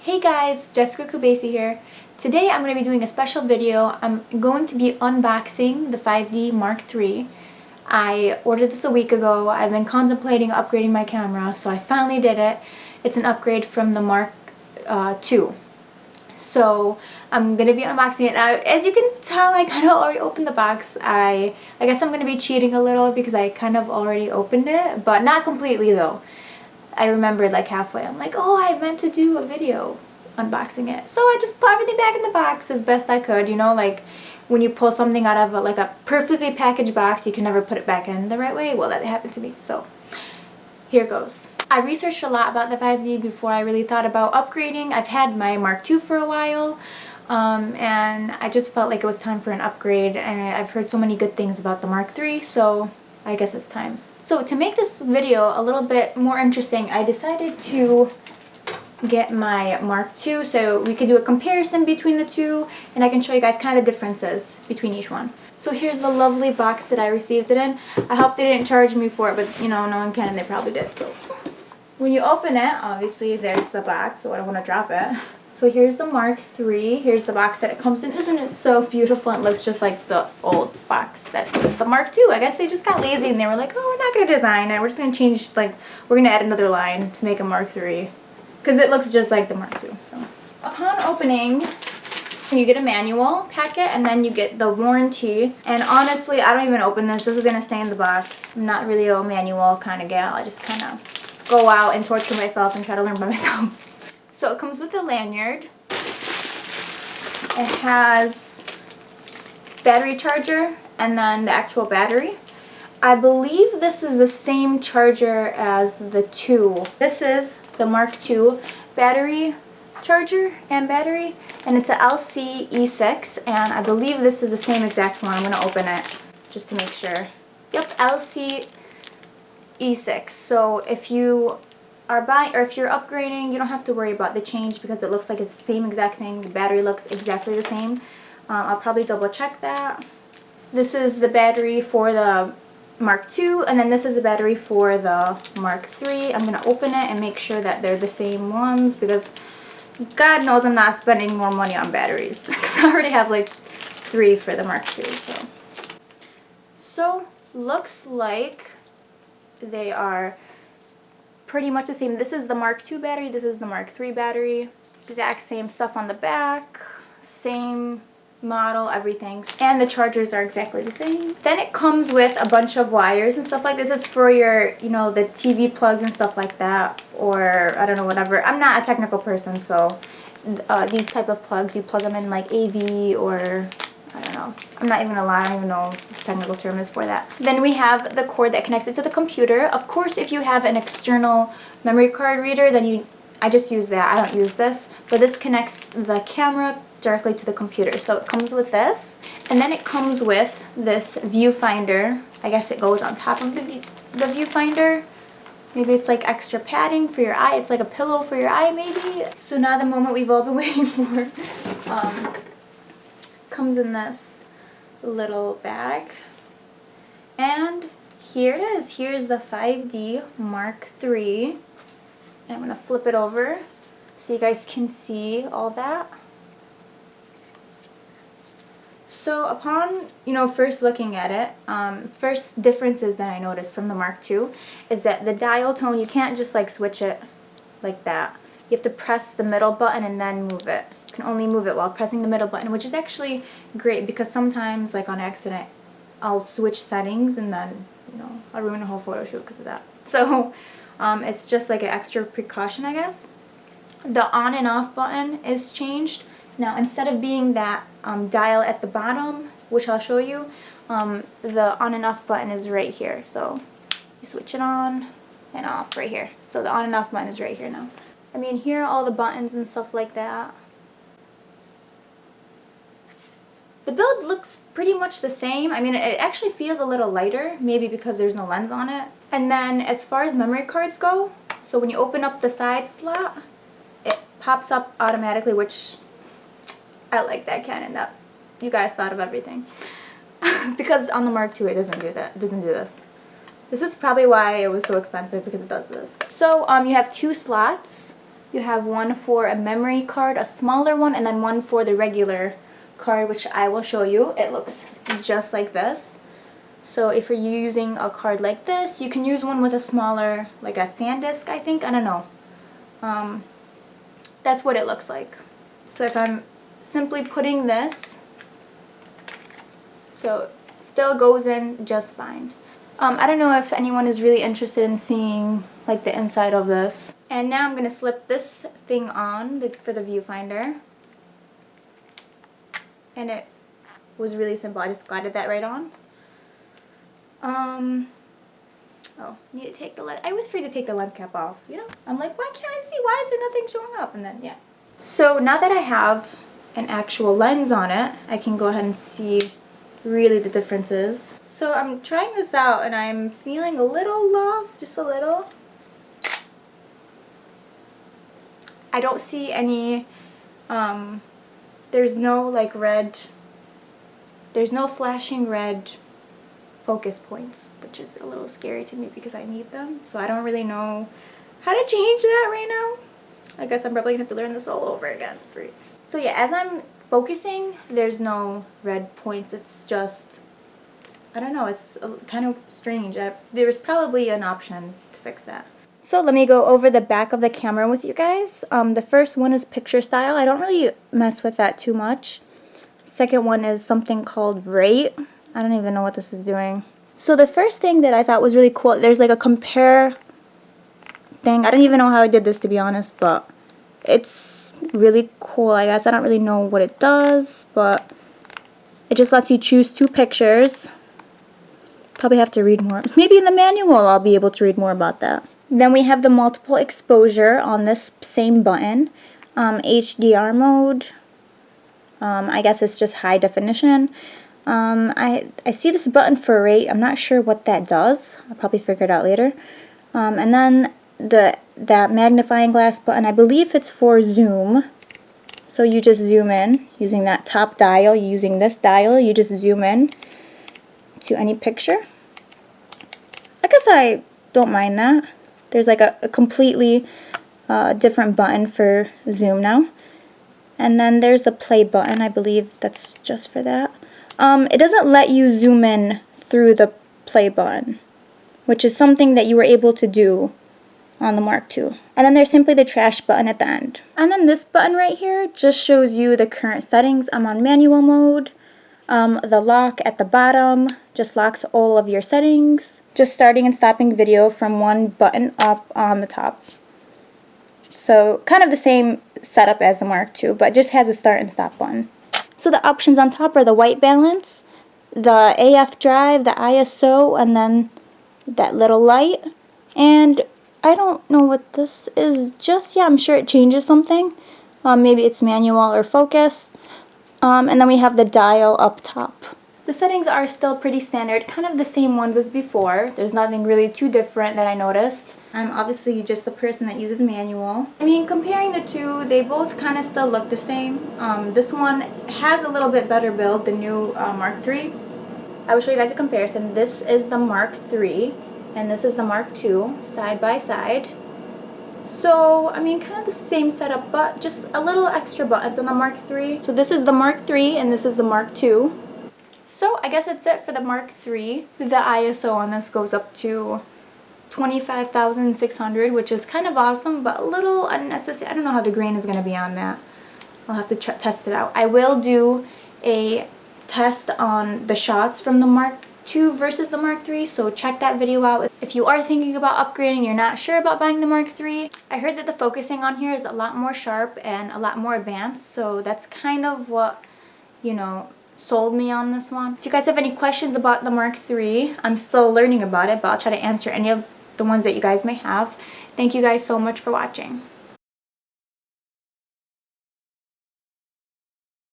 Hey guys, Jessica Kubasi here. Today I'm going to be doing a special video. I'm going to be unboxing the 5D Mark III. I ordered this a week ago. I've been contemplating upgrading my camera, so I finally did it. It's an upgrade from the Mark II. So I'm going to be unboxing it. Now, as you can tell, I kind of already opened the box. I guess I'm going to be cheating a little because I kind of already opened it, but not completely though. I remembered like halfway. I'm like, oh, I meant to do a video unboxing it. So I just put everything back in the box as best I could. You know, like when you pull something out of like a perfectly packaged box, you can never put it back in the right way. Well, that happened to me. So here goes. I researched a lot about the 5D before I really thought about upgrading. I've had my Mark II for a while. And I just felt like it was time for an upgrade, and I've heard so many good things about the Mark III, so I guess it's time. So to make this video a little bit more interesting, I decided to get my Mark II so we could do a comparison between the two, and I can show you guys kind of the differences between each one. So here's the lovely box that I received it in. I hope they didn't charge me for it, but you know, knowing Canon, they probably did. So when you open it, obviously there's the box, so I don't want to drop it. So here's the Mark III. Here's the box that it comes in. Isn't it so beautiful? It looks just like the old box that was the Mark II. I guess they just got lazy and they were like, oh, we're not going to design it. We're just going to change, like, we're going to add another line to make a Mark III. Because it looks just like the Mark II. So upon opening, you get a manual packet and then you get the warranty. And honestly, I don't even open this. This is going to stay in the box. I'm not really a manual kind of gal. I just kind of go out and torture myself and try to learn by myself. So it comes with a lanyard. It has battery charger and then the actual battery. I believe this is the same charger as the 2. This is the Mark II battery charger and battery, and it's a LC E6, and I believe this is the same exact one. I'm going to open it just to make sure. Yep, LC E6. So if you are buying, or if you're upgrading, you don't have to worry about the change because it looks like it's the same exact thing. The battery looks exactly the same. I'll probably double check that. This is the battery for the Mark II, and then this is the battery for the Mark III. I'm going to open it and make sure that they're the same ones because God knows I'm not spending more money on batteries because I already have like 3 for the Mark II. So looks like they are pretty much the same. This is the Mark II battery, this is the Mark III battery. Exact same stuff on the back, same model, everything. And the chargers are exactly the same. Then it comes with a bunch of wires and stuff like this. This is for your, you know, the TV plugs and stuff like that, or I don't know, whatever. I'm not a technical person, so these type of plugs, you plug them in like AV or I don't know. I'm not even gonna lie, I don't even know what the technical term is for that. Then we have the cord that connects it to the computer. Of course, if you have an external memory card reader, then I just use that. I don't use this. But this connects the camera directly to the computer. So it comes with this. And then it comes with this viewfinder. I guess it goes on top of the viewfinder. Maybe it's like extra padding for your eye. It's like a pillow for your eye, maybe. So now the moment we've all been waiting for. Comes in this little bag, and here it is. Here's the 5D Mark III, and I'm gonna flip it over so you guys can see all that. So upon, you know, first looking at it, first differences that I noticed from the Mark II is that the dial tone, you can't just like switch it like that. You have to press the middle button and then move it. You can only move it while pressing the middle button, which is actually great because sometimes, like on accident, I'll switch settings and then, you know, I'll ruin a whole photo shoot because of that. So it's just like an extra precaution, I guess. The on and off button is changed. Now, instead of being that dial at the bottom, which I'll show you, the on and off button is right here. So you switch it on and off right here. So the on and off button is right here now. I mean, here are all the buttons and stuff like that. The build looks pretty much the same. I mean, it actually feels a little lighter, maybe because there's no lens on it. And then as far as memory cards go, so when you open up the side slot, it pops up automatically, which I like that Canon, that you guys thought of everything. Because on the Mark II it doesn't do that. It doesn't do this. This is probably why it was so expensive, because it does this. So you have 2 slots. You have one for a memory card, a smaller one, and then one for the regular card, which I will show you. It looks just like this. So if you're using a card like this, you can use one with a smaller, like a SanDisk, I think. I don't know. That's what it looks like. So if I'm simply putting this, so still goes in just fine. I don't know if anyone is really interested in seeing like the inside of this. And now I'm going to slip this thing on for the viewfinder. And it was really simple. I just glided that right on. Oh, need to take the lens. I was afraid to take the lens cap off, you know? I'm like, why can't I see? Why is there nothing showing up? And then, yeah. So now that I have an actual lens on it, I can go ahead and see really the differences. So I'm trying this out and I'm feeling a little lost, just a little. I don't see any, there's no like red, there's no flashing red focus points, which is a little scary to me because I need them. So I don't really know how to change that right now. I guess I'm probably gonna have to learn this all over again. So yeah, as I'm focusing, there's no red points. It's just, I don't know, it's kind of strange. There's probably an option to fix that. So let me go over the back of the camera with you guys. The first one is picture style. I don't really mess with that too much. Second one is something called rate. I don't even know what this is doing. So the first thing that I thought was really cool, there's like a compare thing. I don't even know how I did this, to be honest, but it's really cool, I guess. I don't really know what it does, but it just lets you choose 2 pictures. Probably have to read more. Maybe in the manual I'll be able to read more about that. Then we have the multiple exposure on this same button. HDR mode. I guess it's just high definition. I see this button for rate. I'm not sure what that does. I'll probably figure it out later. And then that magnifying glass button, I believe it's for zoom. So you just zoom in using that top dial. Using this dial, you just zoom in to any picture. I guess I don't mind that. There's like a completely different button for zoom now. And then there's the play button. I believe that's just for that. It doesn't let you zoom in through the play button, which is something that you were able to do on the Mark II. And then there's simply the trash button at the end. And then this button right here just shows you the current settings. I'm on manual mode. The lock at the bottom just locks all of your settings. Just starting and stopping video from one button up on the top. So kind of the same setup as the Mark II, but just has a start and stop button. So the options on top are the white balance, the AF drive, the ISO, and then that little light. And I don't know what this is just yet. I'm sure it changes something. Maybe it's manual or focus. And then we have the dial up top. The settings are still pretty standard, kind of the same ones as before. There's nothing really too different that I noticed. I'm obviously just the person that uses manual. I mean, comparing the two, they both kind of still look the same. This one has a little bit better build, the new Mark III. I will show you guys a comparison. This is the Mark III, and this is the Mark II, side by side. So, I mean, kind of the same setup, but just a little extra buttons on the Mark III. So this is the Mark III, and this is the Mark II. So I guess that's it for the Mark III. The ISO on this goes up to 25,600, which is kind of awesome, but a little unnecessary. I don't know how the grain is going to be on that. I'll have to test it out. I will do a test on the shots from the Mark II versus the Mark III, so check that video out. If you are thinking about upgrading, you're not sure about buying the Mark III, I heard that the focusing on here is a lot more sharp and a lot more advanced, so that's kind of what, you know, sold me on this one. If you guys have any questions about the Mark III, I'm still learning about it, but I'll try to answer any of the ones that you guys may have. Thank you guys so much for watching.